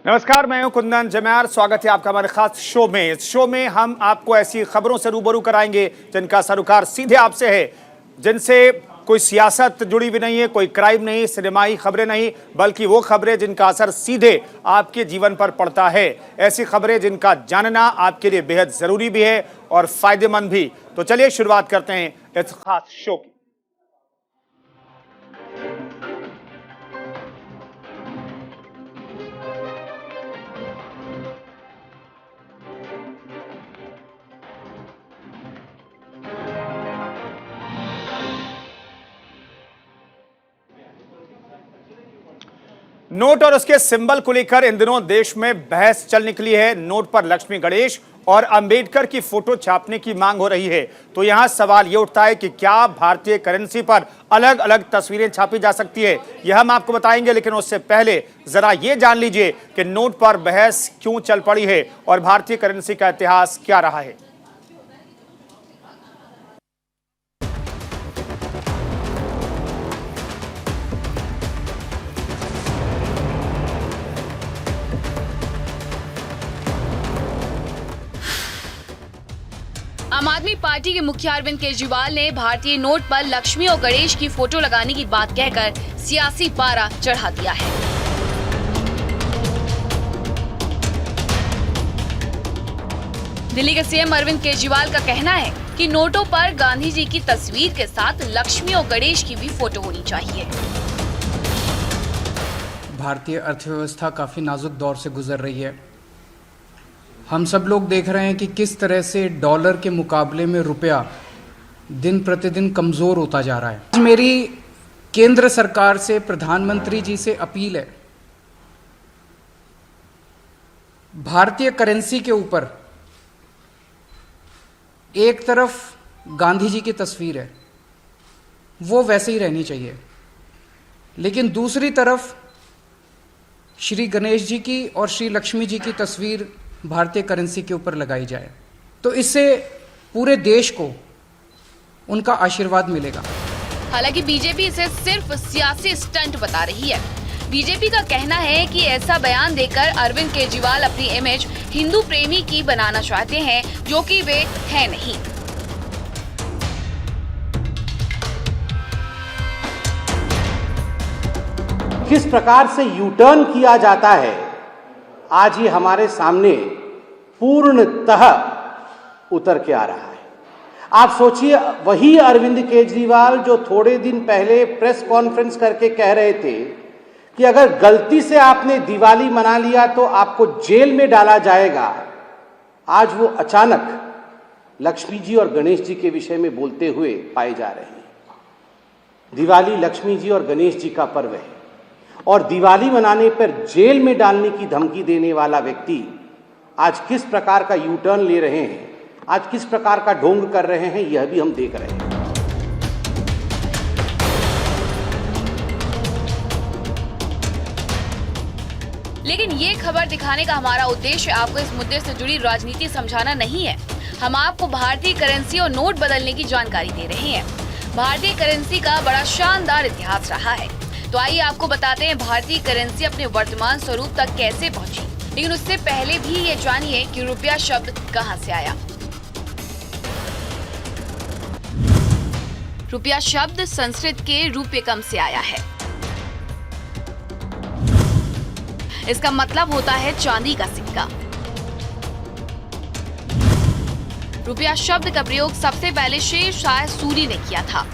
नमस्कार, मैं हूं कुंदन जम्यार। स्वागत है आपका हमारे खास शो में। इस शो में हम आपको ऐसी खबरों से रूबरू कराएंगे जिनका सरोकार सीधे आपसे है, जिनसे कोई सियासत जुड़ी हुई नहीं है, कोई क्राइम नहीं, सिनेमाई खबरें नहीं, बल्कि वो खबरें जिनका असर सीधे आपके जीवन पर पड़ता है। ऐसी खबरें जिनका जानना आपके लिए बेहद जरूरी भी है और फायदेमंद भी। तो चलिए शुरुआत करते हैं इस खास शो की। नोट और उसके सिंबल को लेकर इन दिनों देश में बहस चल निकली है। नोट पर लक्ष्मी गणेश और अंबेडकर की फोटो छापने की मांग हो रही है। तो यहां सवाल यह उठता है कि क्या भारतीय करेंसी पर अलग अलग तस्वीरें छापी जा सकती है, यह हम आपको बताएंगे। लेकिन उससे पहले जरा यह जान लीजिए कि नोट पर बहस क्यों चल पड़ी है और भारतीय करेंसी का इतिहास क्या रहा है। आम आदमी पार्टी के मुखिया अरविंद केजरीवाल ने भारतीय नोट पर लक्ष्मी और गणेश की फोटो लगाने की बात कहकर सियासी पारा चढ़ा दिया है। दिल्ली के सीएम अरविंद केजरीवाल का कहना है कि नोटों पर गांधी जी की तस्वीर के साथ लक्ष्मी और गणेश की भी फोटो होनी चाहिए। भारतीय अर्थव्यवस्था काफी नाजुक दौर से गुजर रही है। हम सब लोग देख रहे हैं कि किस तरह से डॉलर के मुकाबले में रुपया दिन प्रतिदिन कमज़ोर होता जा रहा है। मेरी केंद्र सरकार से, प्रधानमंत्री जी से अपील है, भारतीय करेंसी के ऊपर एक तरफ गांधी जी की तस्वीर है, वो वैसे ही रहनी चाहिए, लेकिन दूसरी तरफ श्री गणेश जी की और श्री लक्ष्मी जी की तस्वीर भारतीय करेंसी के ऊपर लगाई जाए। तो इससे पूरे देश को उनका आशीर्वाद मिलेगा। हालांकि बीजेपी इसे सिर्फ सियासी स्टंट बता रही है। बीजेपी का कहना है कि ऐसा बयान देकर अरविंद केजरीवाल अपनी इमेज हिंदू प्रेमी की बनाना चाहते हैं, जो कि वे हैं नहीं। किस प्रकार से यू टर्न किया जाता है, आज ये हमारे सामने पूर्णतः उतर के आ रहा है। आप सोचिए, वही अरविंद केजरीवाल जो थोड़े दिन पहले प्रेस कॉन्फ्रेंस करके कह रहे थे कि अगर गलती से आपने दिवाली मना लिया तो आपको जेल में डाला जाएगा, आज वो अचानक लक्ष्मी जी और गणेश जी के विषय में बोलते हुए पाए जा रहे हैं। दिवाली लक्ष्मी जी और गणेश जी का पर्व है और दिवाली मनाने पर जेल में डालने की धमकी देने वाला व्यक्ति आज किस प्रकार का यू टर्न ले रहे हैं, आज किस प्रकार का ढोंग कर रहे हैं, यह भी हम देख रहे हैं। लेकिन ये खबर दिखाने का हमारा उद्देश्य आपको इस मुद्दे से जुड़ी राजनीति समझाना नहीं है। हम आपको भारतीय करेंसी और नोट बदलने की जानकारी दे रहे हैं। भारतीय करेंसी का बड़ा शानदार इतिहास रहा है। तो आइए आपको बताते हैं भारतीय करेंसी अपने वर्तमान स्वरूप तक कैसे पहुंची। लेकिन उससे पहले भी ये जानिए कि रुपया शब्द कहां से आया। रुपया शब्द संस्कृत के रूप्यकम से आया है। इसका मतलब होता है चांदी का सिक्का। रुपया शब्द का प्रयोग सबसे पहले शेर शाह सूरी ने किया था।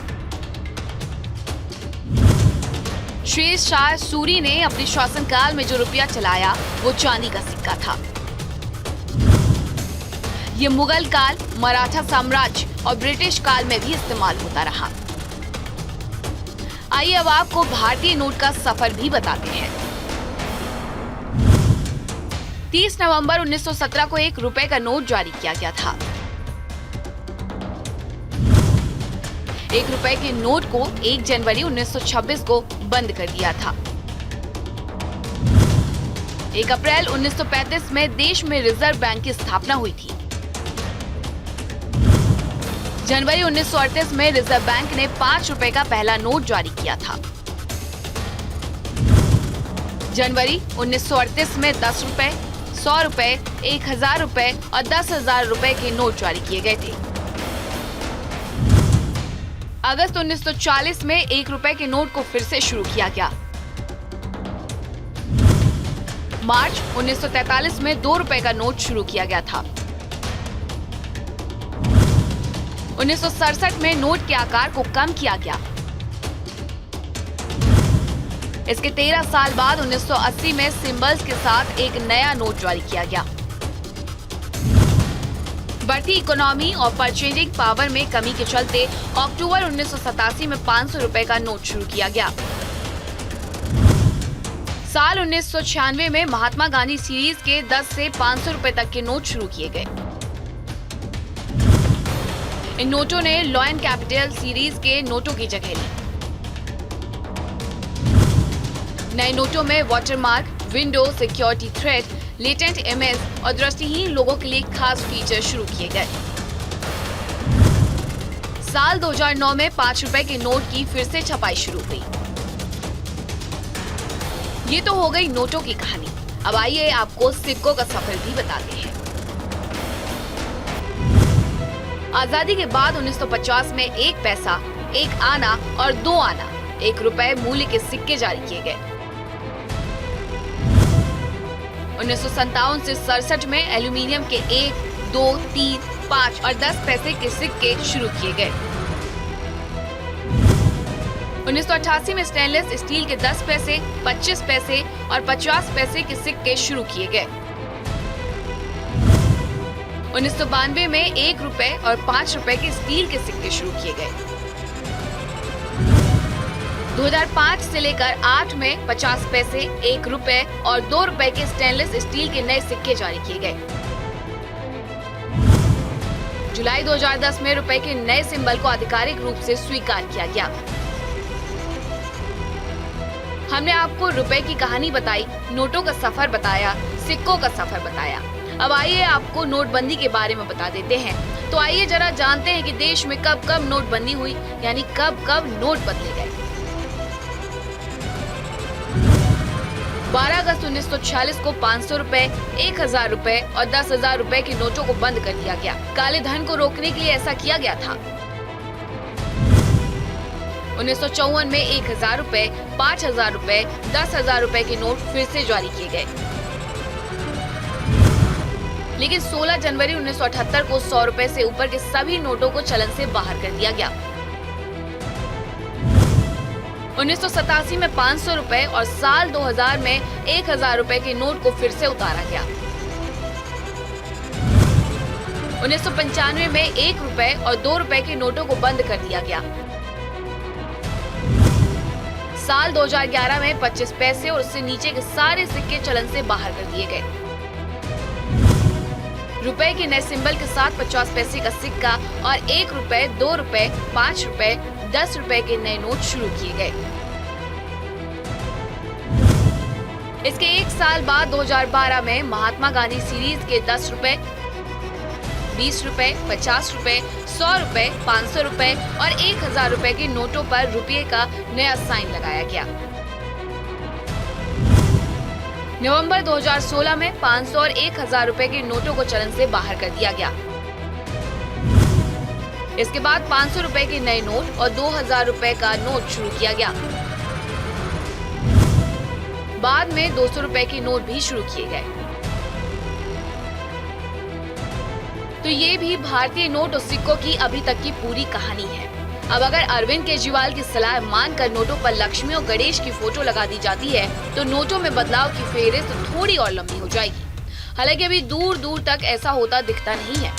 शेर शाह सूरी ने अपने शासनकाल में जो रुपया चलाया वो चांदी का सिक्का था। ये मुगल काल, मराठा साम्राज्य और ब्रिटिश काल में भी इस्तेमाल होता रहा। आइए अब आपको भारतीय नोट का सफर भी बताते हैं। 30 नवंबर 1917 को 1 रुपए का नोट जारी किया गया था। 1 रुपए के नोट को 1 जनवरी 1926 को बंद कर दिया था। 1 अप्रैल 1935 में देश में रिजर्व बैंक की स्थापना हुई थी। जनवरी 1938 में रिजर्व बैंक ने 5 रुपए का पहला नोट जारी किया था। जनवरी 1938 में 10 रुपए, 100 रुपए, 1000 रुपए और 10,000 रुपए के नोट जारी किए गए थे। अगस्त 1940 में 1 रुपए के नोट को फिर से शुरू किया गया। मार्च 1943 में 2 रुपए का नोट शुरू किया गया था। 1967 में नोट के आकार को कम किया गया। इसके 13 साल बाद 1980 में सिंबल्स के साथ एक नया नोट जारी किया गया। बढ़ती इकोनॉमी और परचेजिंग पावर में कमी के चलते अक्टूबर 1987 में 500 रुपए का नोट शुरू किया गया। साल 1996 में महात्मा गांधी सीरीज के 10 से 500 रुपए तक के नोट शुरू किए गए। इन नोटों ने लॉ एंड कैपिटल सीरीज के नोटों की जगह ली। नए नोटों में watermark, window, security thread, latent image और दृष्टिहीन लोगों के लिए खास फीचर शुरू किए गए। साल 2009 में 5 रुपए के नोट की फिर से छपाई शुरू हुई। ये तो हो गई नोटों की कहानी। अब आइए आपको सिक्कों का सफर भी बताते हैं। आजादी के बाद 1950 में 1 पैसा, 1 आना और 2 आना 1 रुपए मूल्य के सिक्के जारी किए गए। 1957 से 67 में एल्यूमिनियम के 1, 2, 3, 5 और 10 पैसे के सिक्के शुरू किए गए। 1988 में स्टेनलेस स्टील के 10 पैसे, 25 पैसे और 50 पैसे के सिक्के शुरू किए गए। 1992 में 1 रुपए और 5 रुपए के स्टील के सिक्के शुरू किए गए। 2005 से लेकर 8 में 50 पैसे, 1 रुपए और 2 रुपए के स्टेनलेस स्टील के नए सिक्के जारी किए गए। जुलाई 2010 में रुपए के नए सिंबल को आधिकारिक रूप से स्वीकार किया गया। हमने आपको रुपए की कहानी बताई, नोटों का सफर बताया, सिक्कों का सफर बताया। अब आइए आपको नोटबंदी के बारे में बता देते हैं। तो आइए जरा जानते हैं कि देश में कब कब नोटबंदी हुई, यानी कब कब नोट बदले गए। 12 अगस्त 1946 को 500 रुपए, 1000 रुपए और 10,000 रुपए के नोटों को बंद कर दिया गया। काले धन को रोकने के लिए ऐसा किया गया था। 1954 में 1000 रुपए, 5000 रुपए, 10,000 रुपए के नोट फिर से जारी किए गए। लेकिन 16 जनवरी 1978 को 100 रुपए से ऊपर के सभी नोटों को चलन से बाहर कर दिया गया। 1987 में 500 रुपए और साल 2000 में 1000 रुपए के नोट को फिर से उतारा गया। 1995 में 1 रुपए और 2 रुपए के नोटों को बंद कर दिया गया। साल 2011 में 25 पैसे और उससे नीचे के सारे सिक्के चलन से बाहर कर दिए गए। रुपए के नए सिंबल के साथ 50 पैसे का सिक्का और 1 रुपए, 2 रुपए, 5 रुपए, 10 रुपए के नए नोट शुरू किए गए। इसके 1 साल बाद 2012 में महात्मा गांधी सीरीज के 10 रुपए, 20 रुपए, 50 रुपए, 100 रुपए, 500 रुपए और 1000 रुपए के नोटों पर रुपये का नया साइन लगाया गया। नवंबर 2016 में 500 और 1000 रुपए के नोटों को चलन से बाहर कर दिया गया। इसके बाद 500 रुपए के नए नोट और 2000 रुपए का नोट शुरू किया गया। बाद में 200 रुपए के नोट भी शुरू किए गए। तो ये भी भारतीय नोट और सिक्कों की अभी तक की पूरी कहानी है। अब अगर अरविंद केजरीवाल की सलाह मानकर नोटों पर लक्ष्मी और गणेश की फोटो लगा दी जाती है तो नोटों में बदलाव की फेहरिस्त थोड़ी और लंबी हो जाएगी। हालांकि अभी दूर दूर तक ऐसा होता दिखता नहीं है।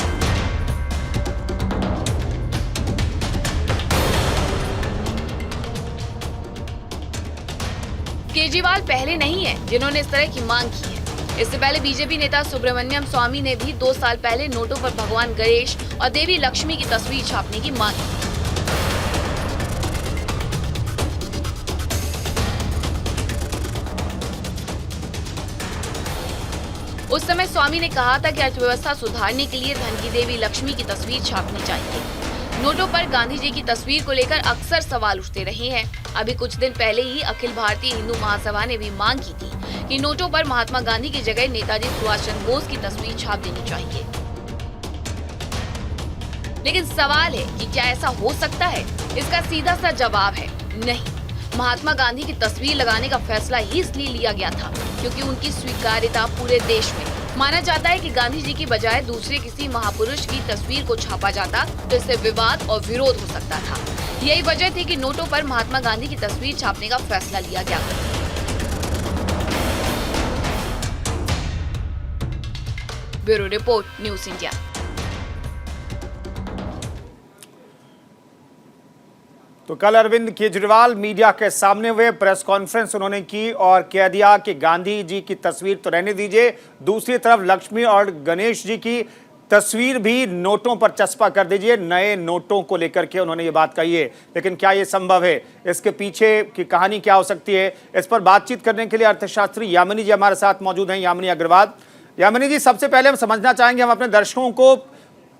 केजरीवाल पहले नहीं है जिन्होंने इस तरह की मांग की है। इससे पहले बीजेपी नेता सुब्रमण्यम स्वामी ने भी 2 साल पहले नोटों पर भगवान गणेश और देवी लक्ष्मी की तस्वीर छापने की मांग की। उस समय स्वामी ने कहा था कि अर्थव्यवस्था सुधारने के लिए धन की देवी लक्ष्मी की तस्वीर छापनी चाहिए। नोटों पर गांधी जी की तस्वीर को लेकर अक्सर सवाल उठते रहे हैं। अभी कुछ दिन पहले ही अखिल भारतीय हिंदू महासभा ने भी मांग की थी कि नोटों पर महात्मा गांधी की जगह नेताजी सुभाष चंद्र बोस की तस्वीर छाप देनी चाहिए। लेकिन सवाल है कि क्या ऐसा हो सकता है? इसका सीधा सा जवाब है नहीं। महात्मा गांधी की तस्वीर लगाने का फैसला ही इसलिए लिया गया था क्योंकि उनकी स्वीकार्यता पूरे देश में। माना जाता है कि गांधी जी की बजाय दूसरे किसी महापुरुष की तस्वीर को छापा जाता तो इससे विवाद और विरोध हो सकता था। यही वजह थी कि नोटों पर महात्मा गांधी की तस्वीर छापने का फैसला लिया गया। Bureau report, news India. तो कल अरविंद केजरीवाल मीडिया के सामने हुए, प्रेस कॉन्फ्रेंस उन्होंने की और कह दिया कि गांधी जी की तस्वीर तो रहने दीजिए, दूसरी तरफ लक्ष्मी और गणेश जी की तस्वीर भी नोटों पर चस्पा कर दीजिए। नए नोटों को लेकर के उन्होंने ये बात कही है। लेकिन क्या ये संभव है? इसके पीछे की कहानी क्या हो सकती है? इस पर बातचीत करने के लिए अर्थशास्त्री यामिनी जी हमारे साथ मौजूद हैं। यामिनी अग्रवाल। यामिनी जी, सबसे पहले हम समझना चाहेंगे, हम अपने दर्शकों को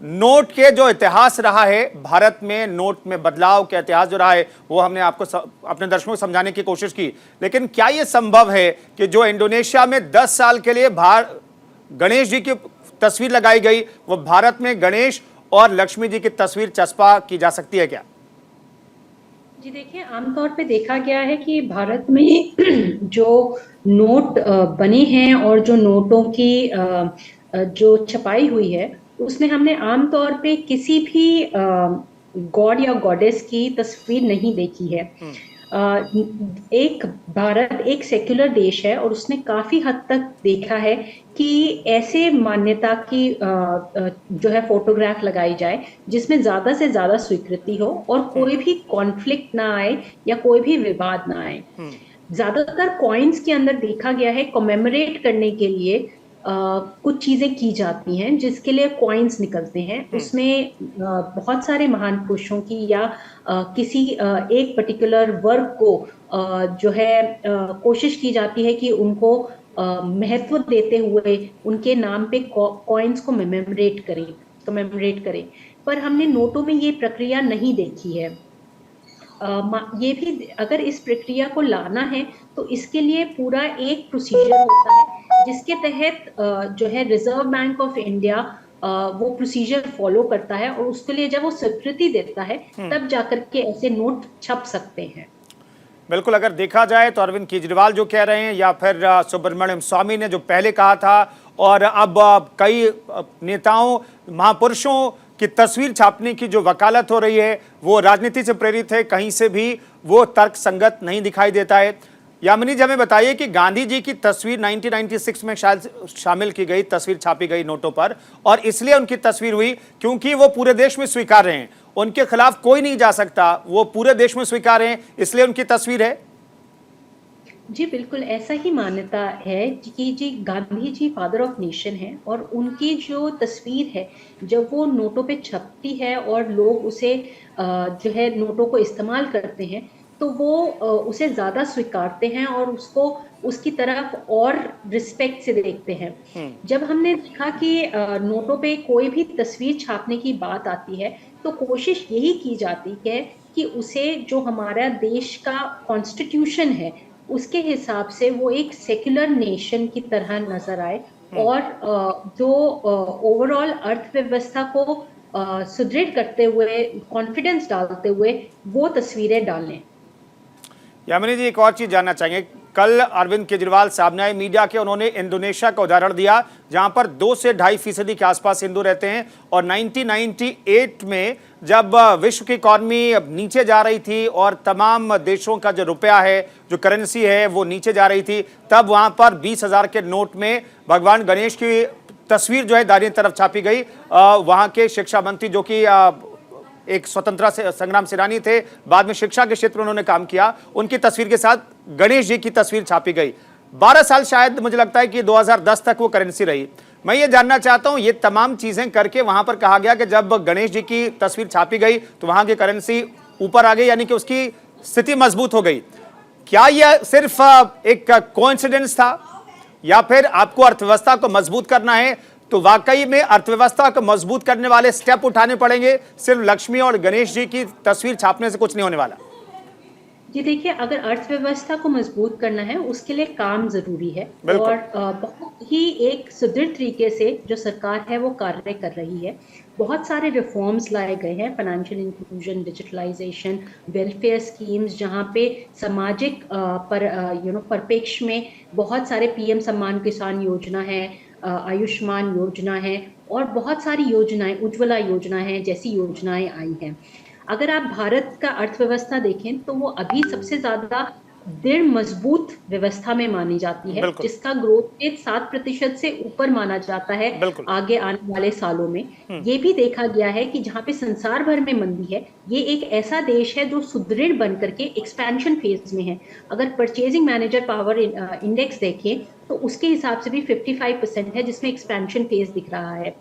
नोट के जो इतिहास रहा है, भारत में नोट में बदलाव का इतिहास जो रहा है, वो हमने आपको अपने दर्शकों को समझाने की कोशिश की। लेकिन क्या यह संभव है कि जो इंडोनेशिया में 10 साल के लिए गणेश जी की तस्वीर लगाई गई, वो भारत में गणेश और लक्ष्मी जी की तस्वीर चस्पा की जा सकती है क्या? जी देखिए, आमतौर पे देखा गया है कि भारत में जो नोट बने हैं और जो नोटों की जो छपाई हुई है, उसमें हमने आमतौर पे किसी भी गॉड या गॉडेस की तस्वीर नहीं देखी है। भारत एक सेक्युलर देश है और उसने काफी हद तक देखा है कि ऐसे मान्यता की जो है फोटोग्राफ लगाई जाए जिसमें ज्यादा से ज्यादा स्वीकृति हो और कोई भी कॉन्फ्लिक्ट ना आए या कोई भी विवाद ना आए। ज्यादातर कॉइन्स के अंदर देखा गया है कॉमेमोरेट करने के लिए कुछ चीजें की जाती हैं जिसके लिए कॉइन्स निकलते हैं। उसमें बहुत सारे महान पुरुषों की या किसी एक पर्टिकुलर वर्ग को जो है कोशिश की जाती है कि उनको महत्व देते हुए उनके नाम पे कॉइन्स को कमेमोरेट करें। पर हमने नोटों में ये प्रक्रिया नहीं देखी है। ये भी अगर इस प्रक्रिया को लाना है तो इसके लिए पूरा एक प्रोसीजर होता है जिसके तहत जो है रिजर्व बैंक ऑफ इंडिया वो प्रोसीजर फॉलो करता है और उसके लिए जब वो स्वीकृति देता है तब जाकर के ऐसे नोट छप सकते हैं। बिल्कुल, अगर देखा जाए तो अरविंद केजरीवाल जो कह रहे हैं या फिर सुब्रमण्यम स्वामी ने जो पहले कहा था और अब कई नेताओं महापुरुषों कि तस्वीर छापने की जो वकालत हो रही है वो राजनीति से प्रेरित है, कहीं से भी वो तर्क संगत नहीं दिखाई देता है। यामिनी जी, हमें बताइए कि गांधी जी की तस्वीर 1996 में शायद शामिल की गई, तस्वीर छापी गई नोटों पर, और इसलिए उनकी तस्वीर हुई क्योंकि वो पूरे देश में स्वीकार हैं, उनके खिलाफ कोई नहीं जा सकता, वो पूरे देश में स्वीकार हैं, इसलिए उनकी तस्वीर है। जी बिल्कुल, ऐसा ही मान्यता है कि जी Gandhi ji father of nation है और उनकी जो तस्वीर है जब वो नोटों पे छपती है और लोग उसे जो है नोटों को इस्तेमाल करते हैं तो वो उसे ज़्यादा स्वीकारते हैं और उसको उसकी तरफ और रिस्पेक्ट से देखते हैं। जब हमने देखा कि नोटों पे कोई भी तस्वीर छापने की बात आती है तो कोशिश यही की जाती है कि उसे जो हमारा देश का कॉन्स्टिट्यूशन है उसके हिसाब से वो एक सेक्युलर नेशन की तरह नजर आए और जो ओवरऑल अर्थव्यवस्था को सुदृढ़ करते हुए, कॉन्फिडेंस डालते हुए वो तस्वीरें डालें। यामिनी जी, एक और चीज जानना चाहेंगे, कल अरविंद केजरीवाल सामने आए मीडिया के, उन्होंने इंडोनेशिया का उदाहरण दिया जहां पर 2 से 2.5% के आसपास हिंदू रहते हैं और 1998 में जब विश्व की इकॉनमी नीचे जा रही थी और तमाम देशों का जो रुपया है, जो करेंसी है, वो नीचे जा रही थी, तब वहां पर 20,000 के नोट में भगवान गणेश की तस्वीर जो है दाहिनी तरफ छापी गई। वहां के शिक्षा मंत्री जो कि एक स्वतंत्रता संग्राम सेनानी थे, बाद में शिक्षा के क्षेत्र में उन्होंने काम किया, उनकी तस्वीर के साथ गणेश जी की तस्वीर छापी गई। 12 साल शायद मुझे लगता है कि 2010 तक वो करेंसी रही। मैं ये जानना चाहता हूं, ये तमाम चीजें करके वहां पर कहा गया कि जब गणेश जी की तस्वीर छापी गई तो वहां की करेंसी ऊपर आ गई, यानी कि उसकी स्थिति मजबूत हो गई। क्या यह सिर्फ एक कोइंसिडेंस था या फिर आपको अर्थव्यवस्था को मजबूत करना है तो वाकई में अर्थव्यवस्था को मजबूत करने वाले स्टेप उठाने पड़ेंगे, सिर्फ लक्ष्मी और गणेश जी की तस्वीर छापने से कुछ नहीं होने वाला। जी देखिए, अगर अर्थव्यवस्था को मजबूत करना है उसके लिए काम जरूरी है और बहुत ही एक सुदृढ़ तरीके से जो सरकार है वो कार्य कर रही है। बहुत सारे रिफॉर्म्स लाए गए हैं, financial inclusion, digitalization, welfare schemes, जहाँ पे सामाजिक परिप्रेक्ष्य में बहुत सारे पीएम सम्मान किसान योजना है, आयुष्मान योजना है और बहुत सारी योजनाएं, उज्ज्वला योजना है जैसी योजनाएं आई हैं। अगर आप भारत का अर्थव्यवस्था देखें तो वो अभी सबसे ज्यादा दृढ़ मजबूत व्यवस्था में मानी जाती है, जिसका ग्रोथ रेट 7% से ऊपर माना जाता है आगे आने वाले सालों में। ये भी देखा गया है कि जहाँ पे संसार भर में मंदी है, ये एक ऐसा देश है जो सुदृढ़ बन करके एक्सपेंशन फेज में है। अगर परचेजिंग मैनेजर पावर इंडेक्स देखें तो उसके हिसाब से भी 55% है, जिसमें एक्सपेंशन फेज दिख रहा है।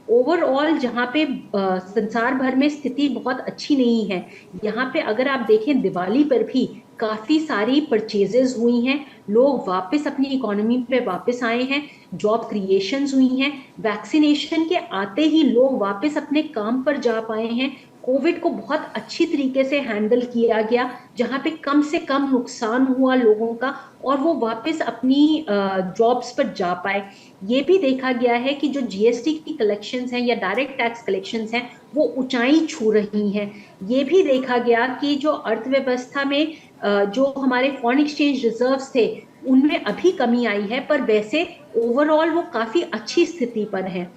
ओवरऑल जहाँ पे संसार भर में स्थिति बहुत अच्छी नहीं है, यहाँ पे अगर आप देखें दिवाली पर भी काफी सारी परचेजेस हुई हैं, लोग वापस अपनी इकोनॉमी पे वापस आए हैं, जॉब क्रिएशंस हुई हैं, वैक्सीनेशन के आते ही लोग वापस अपने काम पर जा पाए हैं। कोविड को बहुत अच्छी तरीके से हैंडल किया गया, जहाँ पे कम से कम नुकसान हुआ लोगों का और वो वापस अपनी जॉब्स पर जा पाए। ये भी देखा गया है कि जो जीएसटी की कलेक्शंस हैं या डायरेक्ट टैक्स कलेक्शंस हैं वो ऊंचाई छू रही हैं। ये भी देखा गया कि जो अर्थव्यवस्था में जो हमारे फॉरेन एक्सचेंज रिजर्व्स थे उनमें अभी कमी आई है, पर वैसे ओवरऑल वो काफी अच्छी स्थिति पर है।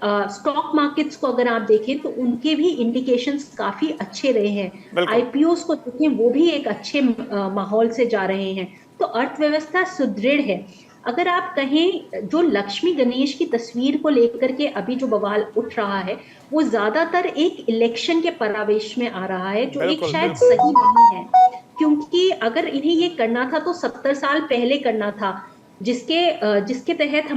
स्टॉक मार्केट्स को अगर आप देखें तो उनके भी इंडिकेशंस काफी अच्छे रहे हैं। आईपीओस को देखें वो भी एक अच्छे माहौल से जा रहे हैं। तो अर्थव्यवस्था सुदृढ़ है। अगर आप कहें जो लक्ष्मी गणेश की तस्वीर को लेकर के अभी जो बवाल उठ रहा है वो ज्यादातर एक इलेक्शन के परावेश में आ रहा है, जो एक शायद सही नहीं है, क्योंकि अगर इन्हें ये करना था तो 70 साल पहले करना था, जिसके तहत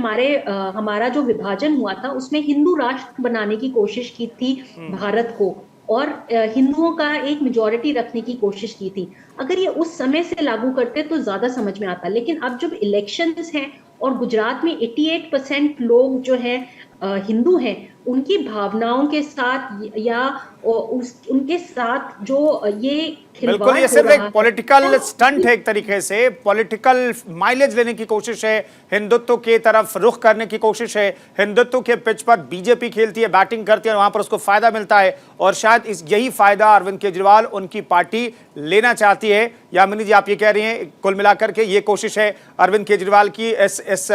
हमारा जो विभाजन हुआ था उसमें हिंदू राष्ट्र बनाने की कोशिश की थी भारत को और हिंदुओं का एक मेजॉरिटी रखने की कोशिश की थी। अगर ये उस समय से लागू करते तो ज्यादा समझ में आता, लेकिन अब जब इलेक्शंस हैं और गुजरात में 88% लोग जो है हिंदू हैं, उनकी भावनाओं के साथ या उनके साथ जो ये बिल्कुल, ये सिर्फ एक पॉलिटिकल स्टंट है, एक तरीके से पॉलिटिकल माइलेज लेने की कोशिश है, हिंदुत्व के तरफ रुख करने की कोशिश है। हिंदुत्व के पिच पर बीजेपी खेलती है, बैटिंग करती है, वहां पर उसको फायदा मिलता है और शायद यही फायदा अरविंद केजरीवाल उनकी पार्टी लेना चाहती है। यामिनी जी, आप ये कह रही हैं कुल मिलाकर के ये कोशिश है अरविंद केजरीवाल की इस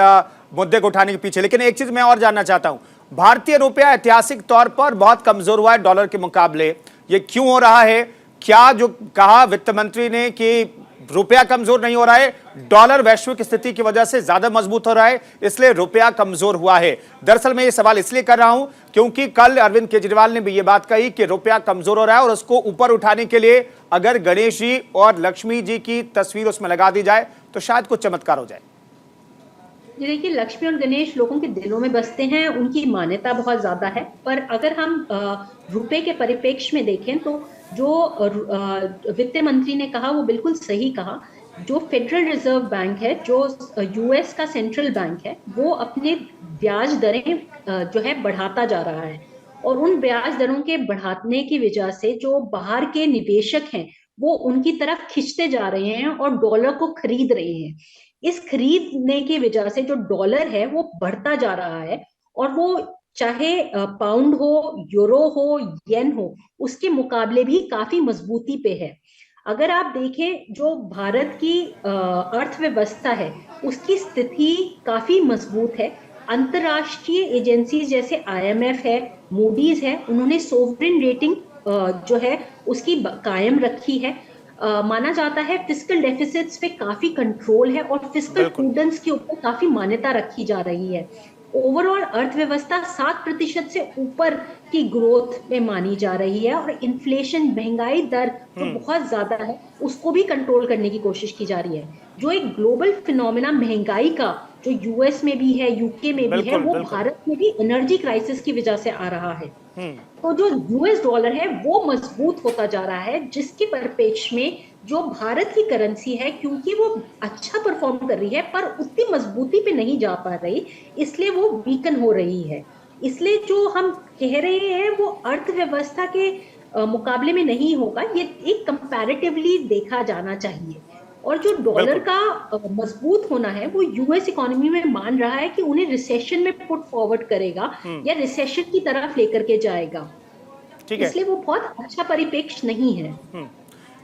मुद्दे को उठाने के पीछे। लेकिन एक चीज मैं और जानना चाहता हूं, भारतीय रुपया ऐतिहासिक तौर पर बहुत कमजोर हुआ है डॉलर के मुकाबले, ये क्यों हो रहा है? क्या जो कहा वित्त मंत्री ने कि रुपया कमजोर नहीं हो रहा है, डॉलर वैश्विक स्थिति की वजह से ज्यादा मजबूत हो रहा है, इसलिए रुपया कमजोर हुआ है? दरअसल मैं ये सवाल इसलिए कर रहा हूं क्योंकि कल अरविंद केजरीवाल ने भी ये बात कही कि रुपया कमजोर हो रहा है और उसको ऊपर उठाने के लिए अगर गणेश जी और लक्ष्मी जी की तस्वीर उसमें लगा दी जाए तो शायद कुछ चमत्कार हो जाए। जी देखिए, लक्ष्मी और गणेश लोगों के दिलों में बसते हैं, उनकी मान्यता बहुत ज्यादा है, पर अगर हम रुपए के परिप्रेक्ष्य में देखें तो जो वित्त मंत्री ने कहा वो बिल्कुल सही कहा। जो फेडरल रिजर्व बैंक है, जो यूएस का सेंट्रल बैंक है, वो अपने ब्याज दरें जो है बढ़ाता जा रहा है और उन ब्याज दरों के बढ़ाने की वजह से जो बाहर के निवेशक हैं वो उनकी तरफ खिंचते जा रहे हैं और डॉलर को खरीद रहे हैं। इस खरीदने की वजह से जो डॉलर है वो बढ़ता जा रहा है और वो चाहे पाउंड हो, यूरो हो, येन हो, उसके मुकाबले भी काफी मजबूती पे है। अगर आप देखें जो भारत की अर्थव्यवस्था है उसकी स्थिति काफी मजबूत है। अंतरराष्ट्रीय एजेंसी जैसे IMF है, मूडीज है, उन्होंने सोवरेन रेटिंग जो है उसकी कायम रखी है। माना जाता है फिस्कल डेफिसिट्स पे काफी कंट्रोल है और फिस्कल प्रूडेंस के ऊपर काफी मान्यता रखी जा रही है। ओवरऑल अर्थव्यवस्था 7% से ऊपर की ग्रोथ में मानी जा रही है और इन्फ्लेशन, महंगाई दर जो बहुत ज्यादा है उसको भी कंट्रोल करने की कोशिश की जा रही है। जो एक ग्लोबल फिनोमेना महंगाई का जो यूएस में भी है, यूके में भी है, वो भारत में भी एनर्जी क्राइसिस की वजह से आ रहा है। तो जो यूएस डॉलर है वो मजबूत होता जा रहा है, जिसके परिप्रेक्ष्य में जो भारत की करेंसी है, क्योंकि वो अच्छा परफॉर्म कर रही है पर उतनी मजबूती पे नहीं जा पा रही, इसलिए वो वीकन हो रही है। इसलिए जो हम कह रहे हैं वो अर्थव्यवस्था के मुकाबले में नहीं होगा, ये एक कंपैरेटिवली देखा जाना चाहिए। और जो डॉलर का मजबूत होना है वो यूएस इकोनॉमी में मान रहा है कि उन्हें रिसेशन में पुट फॉरवर्ड करेगा या रिसेशन की तरफ लेकर के जाएगा, इसलिए वो बहुत अच्छा परिप्रेक्ष्य नहीं है।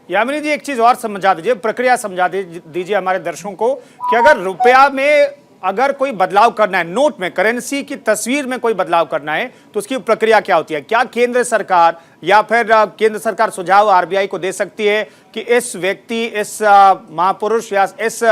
यामिनी जी, एक चीज और समझा दीजिए, प्रक्रिया समझा दीजिए हमारे दर्शकों को कि अगर रुपया में अगर कोई बदलाव करना है, नोट में, करेंसी की तस्वीर में कोई बदलाव करना है, तो उसकी प्रक्रिया क्या होती है? क्या केंद्र सरकार या फिर केंद्र सरकार सुझाव आरबीआई को दे सकती है कि इस व्यक्ति, इस महापुरुष या इस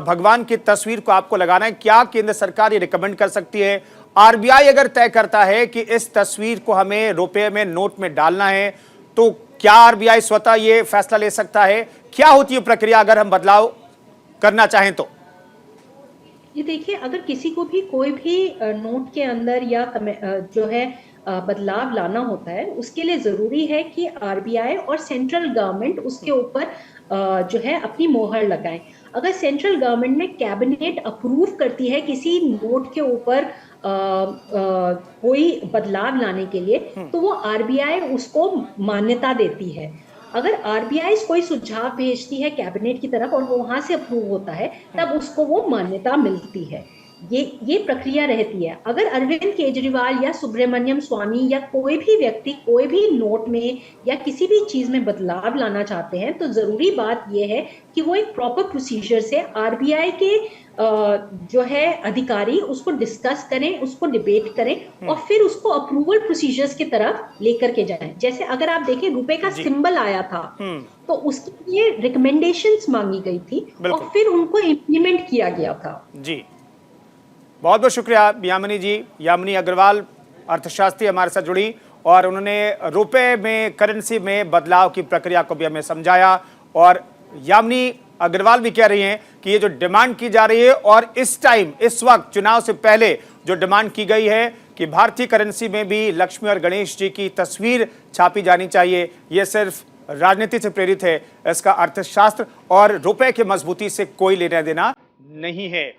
भगवान की तस्वीर को आपको लगाना है? क्या केंद्र सरकार ये रिकमेंड कर सकती है? आरबीआई अगर तय करता है कि इस तस्वीर को हमें रुपये में, नोट में डालना है, तो क्या आरबीआई स्वतः ये फैसला ले सकता है? क्या होती है प्रक्रिया अगर हम बदलाव करना चाहें तो? ये देखिए, अगर किसी को भी कोई भी नोट के अंदर या जो है बदलाव लाना होता है, उसके लिए जरूरी है कि आरबीआई और सेंट्रल गवर्नमेंट उसके ऊपर जो है अपनी मोहर लगाएं। अगर सेंट्रल गवर्नमेंट में कैबिनेट अप्रूव करती है किसी नोट के ऊपर कोई बदलाव लाने के लिए, तो वो आरबीआई उसको मान्यता देती है। अगर आरबीआई कोई सुझाव भेजती है कैबिनेट की तरफ और वो वहां से अप्रूव होता है, तब उसको वो मान्यता मिलती है। ये प्रक्रिया रहती है। अगर अरविंद केजरीवाल या सुब्रमण्यम स्वामी या कोई भी व्यक्ति कोई भी नोट में या किसी भी चीज में बदलाव लाना चाहते हैं, तो जरूरी बात यह है कि वो एक प्रॉपर प्रोसीजर से आरबीआई के जो है अधिकारी उसको डिस्कस करें, उसको डिबेट करें और फिर उसको अप्रूवल प्रोसीजर्स की तरफ लेकर के जाएं। जैसे अगर आप देखें, रुपए का सिंबल आया था तो उसके लिए रिकमेंडेशंस मांगी गई थी और फिर उनको इम्प्लीमेंट किया गया था। जी, बहुत बहुत शुक्रिया यामिनी जी। यामिनी अग्रवाल अर्थशास्त्री हमारे साथ जुड़ी और उन्होंने रुपए में, करेंसी में बदलाव की प्रक्रिया को भी हमें समझाया। और यामिनी अग्रवाल भी कह रही हैं कि ये जो डिमांड की जा रही है और इस टाइम, इस वक्त चुनाव से पहले जो डिमांड की गई है कि भारतीय करेंसी में भी लक्ष्मी और गणेश जी की तस्वीर छापी जानी चाहिए, ये सिर्फ राजनीति से प्रेरित है। इसका अर्थशास्त्र और रुपए की मजबूती से कोई लेना देना नहीं है।